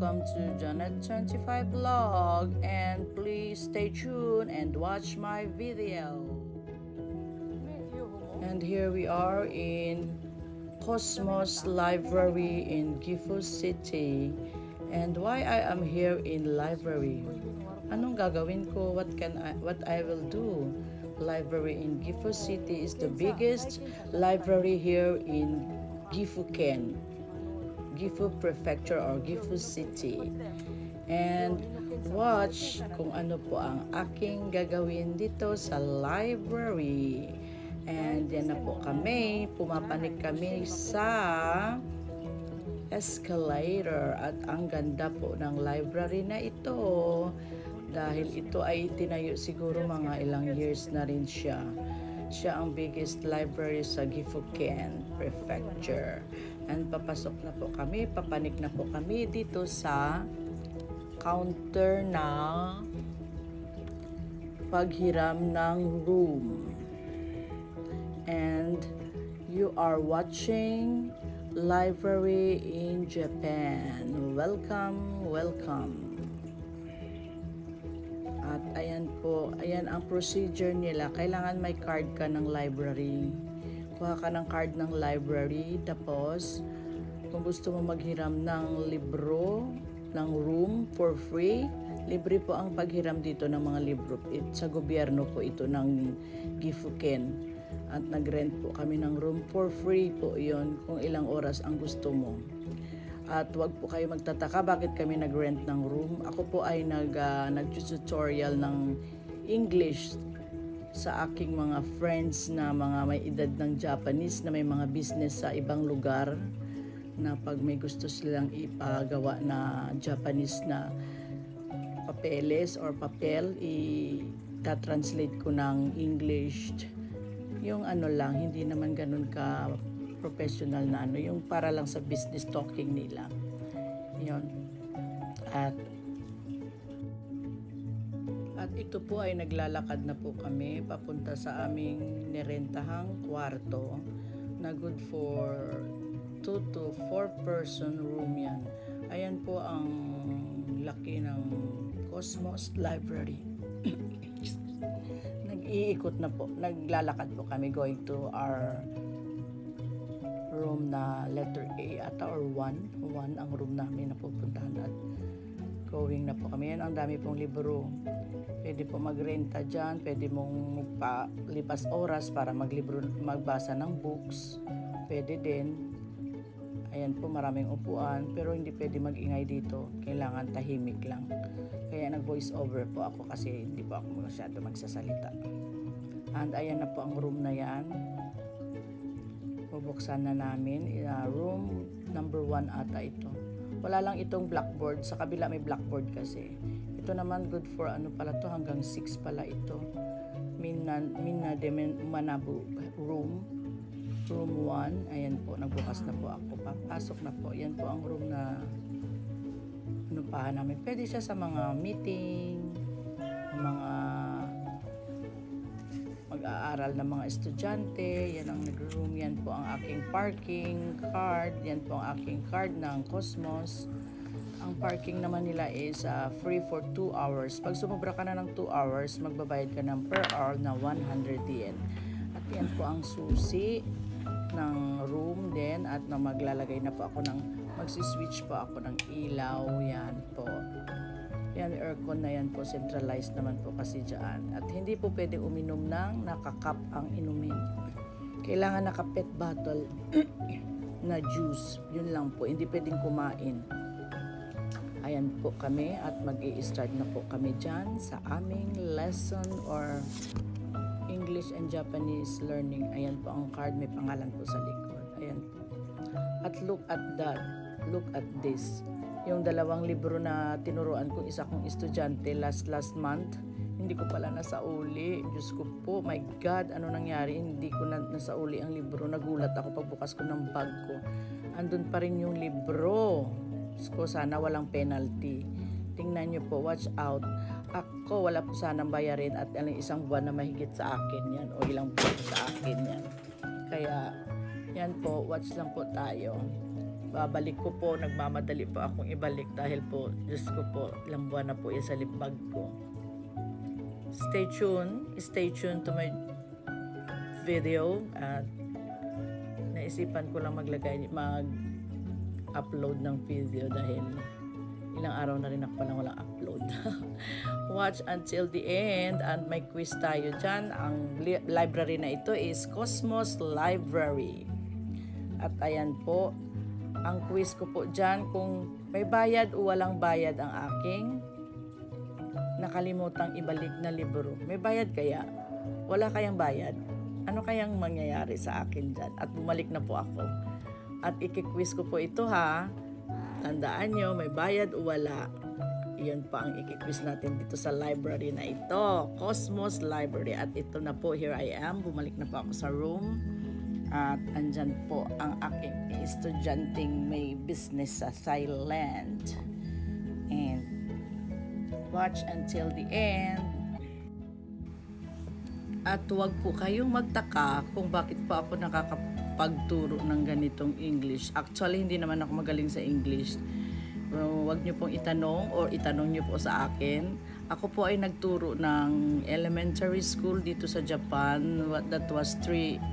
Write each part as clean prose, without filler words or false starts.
welcome to Janet25 vlog, and please stay tuned and watch my video. And here we are in Cosmos Library in Gifu City. And why I am here in library? Anong gagawin ko? What I will do? Library in Gifu City is the biggest library here in Gifu-ken, Gifu Prefecture or Gifu City. And watch kung ano po ang aking gagawin dito sa library. And yan na po kami, pumapanik kami sa escalator at ang ganda po ng library na ito dahil ito ay tinayo siguro mga ilang years na rin siya. Siya ang biggest library sa Gifu-ken Prefecture. And papasok na po kami, papanik na po kami dito sa counter na paghiram ng room. And you are watching Library in Japan. Welcome, welcome. At ayan po, ayan ang procedure nila. Kailangan may card ka ng library. Kuha ka ng card ng library. Tapos, kung gusto mo maghiram ng libro, ng room for free, libre po ang paghiram dito ng mga libro. Sa gobyerno po ito ng Gifu-ken. At nag-rent po kami ng room for free po yon kung ilang oras ang gusto mo. At wag po kayo magtataka bakit kami nag-rent ng room. Ako po ay nag-tutorial ng English sa aking mga friends na mga may edad ng Japanese na may mga business sa ibang lugar na pag may gusto silang ipagawa na Japanese na papeles or papel, i-translate ko ng English. Yung ano lang, hindi naman ganun ka professional na ano, yung para lang sa business talking nila. Yun. At ito po ay naglalakad na po kami papunta sa aming nirentahang kwarto na good for 2 to 4 person room yan. Ayan po ang laki ng Cosmos Library. Nag-iikot na po, naglalakad po kami going to our room na letter A ata or 1 ang room namin na pupuntahan at going na po kami. Yan, ang dami pong libro. Pwede po magrenta dyan, pwede mong magpalipas oras para magbasa ng books. Pwede din. Ayan po, maraming upuan, pero hindi pwede mag-ingay dito. Kailangan tahimik lang. Kaya nag-voice over po ako kasi hindi po ako masyado magsasalita. And ayan na po ang room na yan. Bubuksan na namin. Room number 1 ata ito. Wala lang itong blackboard. Sa kabila may blackboard kasi. Ito naman good for ano pala to, hanggang 6 pala ito. Minna de Manabu room. Room 1. Ayan po, nagbukas na po ako. Papasok na po. Yan po ang room na inupahan namin. Pwede siya sa mga meeting, mga mag-aaral ng mga estudyante. Yan ang nag-room. Yan po ang aking parking card. Yan po ang aking card ng Cosmos. Ang parking naman nila is free for 2 hours. Pag sumubra ka na ng 2 hours, magbabayad ka ng per hour na 100 yen. At yan po ang susi ng room din at na maglalagay na po ako ng magsiswitch po ako ng ilaw. Yan po. Yan, aircon na yan po, centralized naman po kasi dyan. At hindi po pwede uminom ng nakakap ang inumin. Kailangan naka-pet bottle na juice. Yun lang po, hindi pwedeng kumain. Ayan po kami at mag-i-start na po kami dyan sa aming lesson or English and Japanese learning. Ayan po ang card, may pangalan po sa likod. Ayan po. At look at that. Look at this. Yung 2 libro na tinuruan ko, isa kong estudyante last month, hindi ko pala nasauli. Diyos ko po, my God, ano nangyari? Hindi ko nasauli ang libro. Nagulat ako pagbukas ko ng bag ko. Andun pa rin yung libro. Diyos ko, sana walang penalty. Tingnan nyo po, watch out. Ako, wala po sanang bayarin at isang buwan na mahigit sa akin yan o ilang buwan sa akin yan. Kaya, yan po, watch lang po tayo. babalik ko po, nagmamadali po akong ibalik dahil po, Diyos ko po, ilang buwan na po yan sa libag ko. Stay tuned to my video at naisipan ko lang mag-upload ng video dahil ilang araw na rin ako palang walang upload. Watch until the end and may quiz tayo dyan. Ang library na ito is Cosmos Library. At ayan po, ang quiz ko po dyan kung may bayad o walang bayad ang aking nakalimutang ibalik na libro. May bayad kaya? Wala kayang bayad? Ano kayang mangyayari sa akin dyan? At bumalik na po ako. At iki-quiz ko po ito ha. Tandaan nyo, may bayad o wala. Iyon pa ang iki-quiz natin dito sa library na ito. Cosmos Library. At ito na po, here I am. Bumalik na po ako sa room. At andyan po ang aking estudyanteng may business sa Thailand. And watch until the end. At huwag po kayong magtaka kung bakit pa ako nakakapagturo ng ganitong English. Actually, hindi naman ako magaling sa English. Huwag nyo pong itanong or itanong nyo po sa akin. Ako po ay nagturo ng elementary school dito sa Japan. That was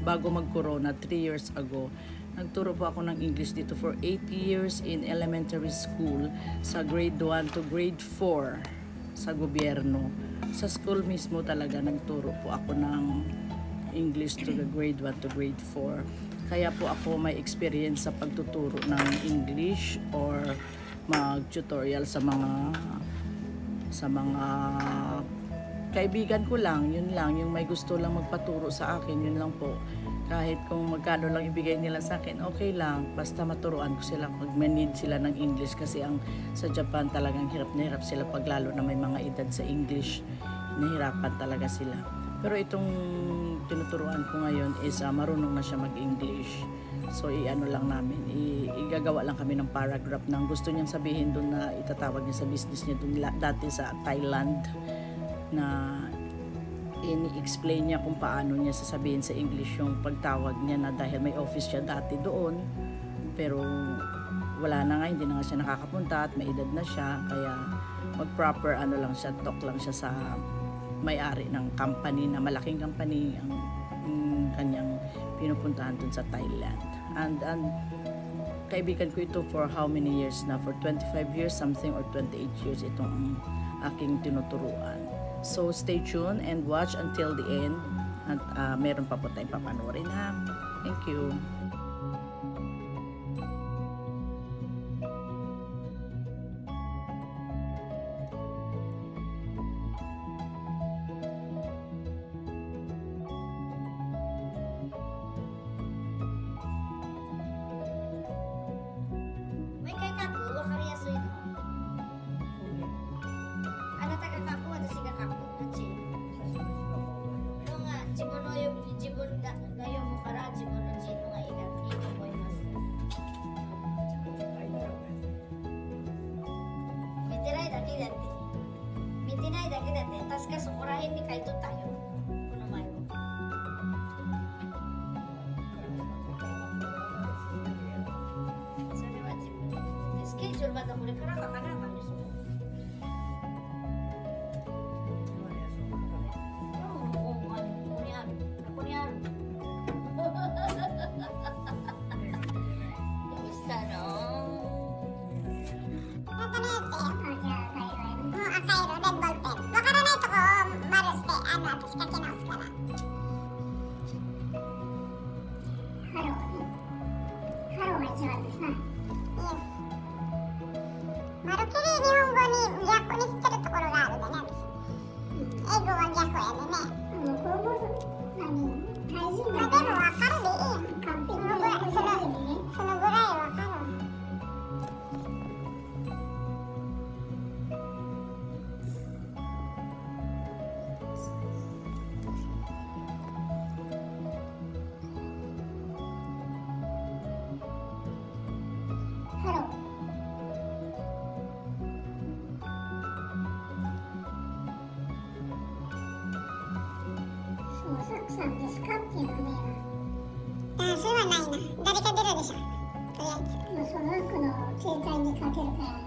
bago mag-corona, 3 years ago. Nagturo po ako ng English dito for 8 years in elementary school sa grade 1 to grade 4 sa gobyerno. Sa school mismo talaga nagturo po ako ng English to the grade 1 to grade 4. Kaya po ako may experience sa pagtuturo ng English or mag-tutorial sa mga kaibigan ko lang. Yun lang, yung may gusto lang magpaturo sa akin, yun lang po. Kahit kung magkano lang ibigay nila sa akin, okay lang. Basta maturuan ko sila pag need sila ng English. Kasi sa Japan talagang hirap na hirap sila pag lalo na may mga edad sa English. Nahirapan talaga sila. Pero itong tinuturuan ko ngayon is marunong na siya mag-English. So i-ano lang namin, igagawa lang kami ng paragraph ng gusto niyang sabihin doon na itatawag niya sa business niya doon dati sa Thailand na ini-explain niya kung paano niya sasabihin sa English yung pagtawag niya na dahil may office siya dati doon pero wala na nga, hindi na nga siya nakakapunta at may edad na siya kaya mag-proper lang siya, talk lang siya sa may-ari ng company na malaking company ang kanyang pinupuntahan dun sa Thailand and kaibigan ko ito for how many years na, for 25 years something or 28 years itong aking tinuturuan. So stay tuned and watch until the end at meron pa po tayong papanoorin ha. Thank you. もうその子の携帯にかけるから。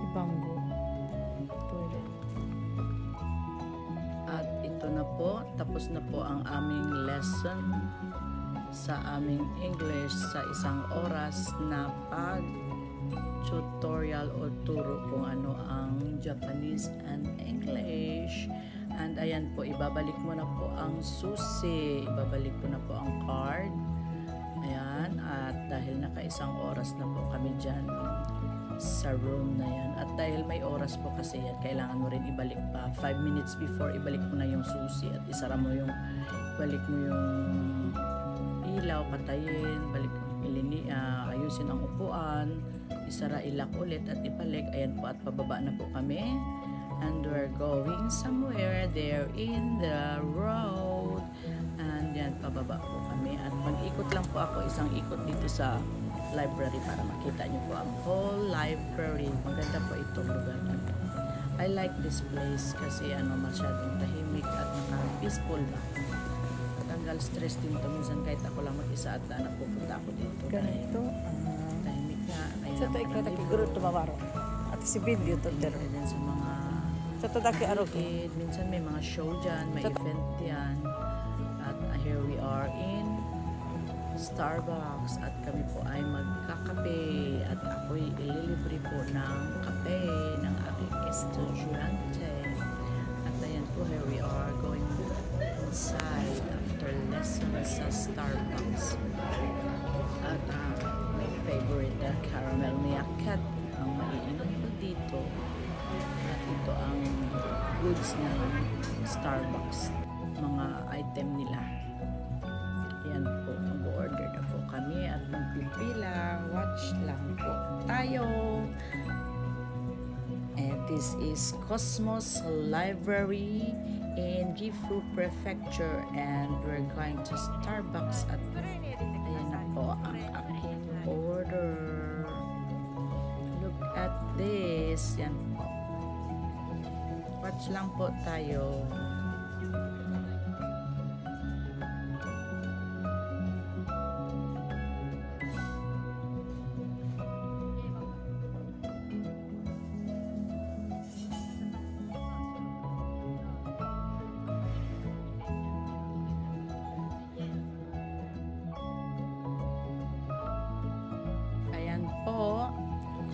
Ibanggo. Toilet. At ito na po, tapos na po ang aming lesson sa aming English sa isang oras na tutorial o turo kung ano ang Japanese and English. And ayan po, ibabalik mo na po ang susi, ibabalik ko na po ang card. Ayan, at dahil naka-isang oras na po kami dyan sa room na yan, at dahil may oras po kasi yan, kailangan mo rin ibalik pa 5 minutes before, ibalik mo na yung susi at isara mo yung, balik mo yung ilaw, patayin, balik ayusin ang upuan, isara, ilak ulit at ibalik. Ayan po, at pababa na po kami, and we're going somewhere there in the road. And yan, pababa po kami at mag-ikot lang po ako, isang ikot dito sa library para makita niyo po ang whole library. Maganda po itong lugar na to. I like this place kasi masyadong tahimik at peaceful ba. Tanggal stress din to minsan kahit ako lang mag-isa at napupunta ako dito. Ganito. Tahimik nga. Sa to ikaw nakiguro tumawaro. At si video to tero. Din sa mga Sa to daki aro ko. minsan may mga show dyan, may event yan. At here we are in Starbucks at kami po ay magkakape at ako'y ililibre po ng kape ng aking estudyante. At ayan po, here we are going inside after lessons sa Starbucks. At my favorite caramel miakat ang maiinom ko dito. At ito ang goods ng Starbucks, mga item nila. Yan po, mag-order na po kami at magpipila. Watch lang po tayo. And this is Cosmos Library in Gifu Prefecture, and we're going to Starbucks at ayan na po ang aking order. Look at this. Yan po. Watch lang po tayo.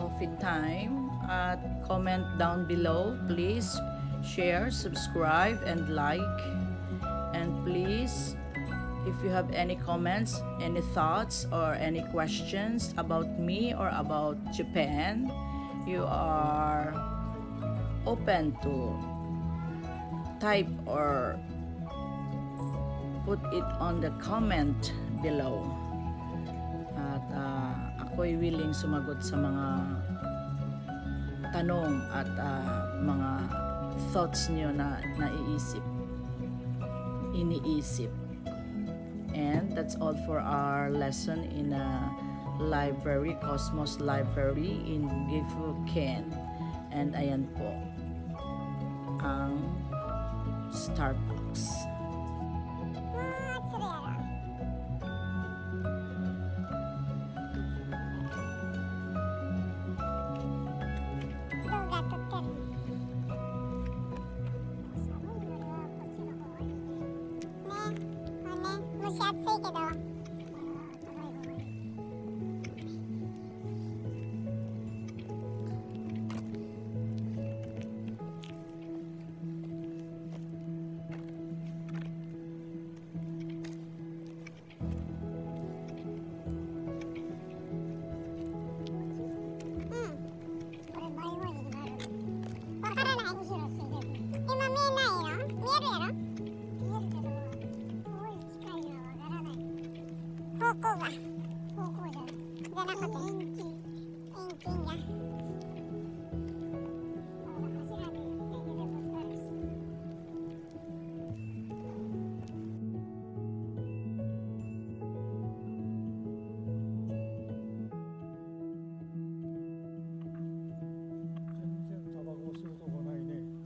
Coffee time, at comment down below, please share, subscribe and like, and please, if you have any comments, any thoughts or any questions about me or about Japan, you are open to type or put it on the comment below. At ako'y willing sumagot sa mga tanong at mga thoughts niyo na iniisip. And that's all for our lesson in library, Cosmos Library in Gifu Ken. And ayan po ang Starbucks.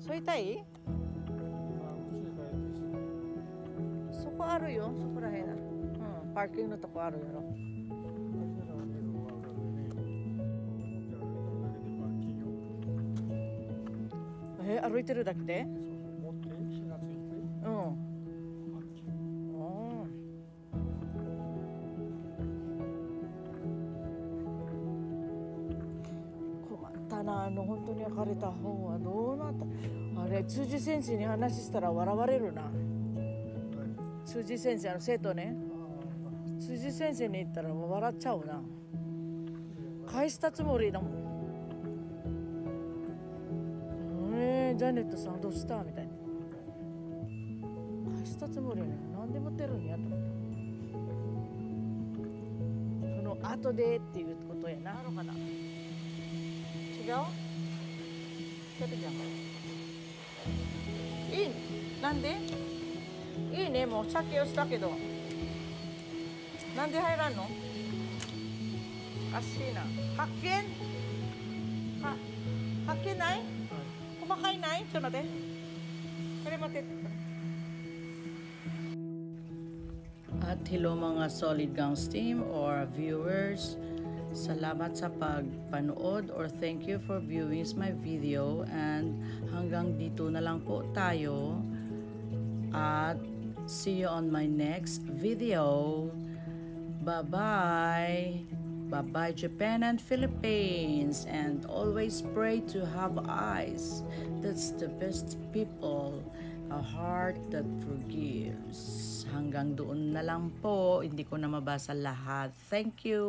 Soitai? Soko aru yo, soko rahen. パーキングのとこあるやろ。歩いてるだけで？うん。困ったな、本当に書かれた本はどうなった。あれ、辻先生に話したら笑われるな。辻先生、生徒ね。辻先生に言ったら笑っちゃうな。返したつもりだもん。ジャネットさんどうしたみたいな。返したつもりね。なんで持ってるんやと思った。その後でっていうことやなのかな。違う？違うじゃん。いい？なんで？いいね、もう借用したけど。なんで入らんの？おかしいな。発見？発見ない？kumakain na ito natin. Kaya matit. At hello mga Solid Gangs team or viewers. Salamat sa pagpanood or thank you for viewing my video, and hanggang dito na lang po tayo at see you on my next video. Bye-bye. Bye-bye Japan and Philippines, and always pray to have eyes. That's the best people, a heart that forgives. Hanggang doon na lang po, hindi ko na mabasa lahat. Thank you.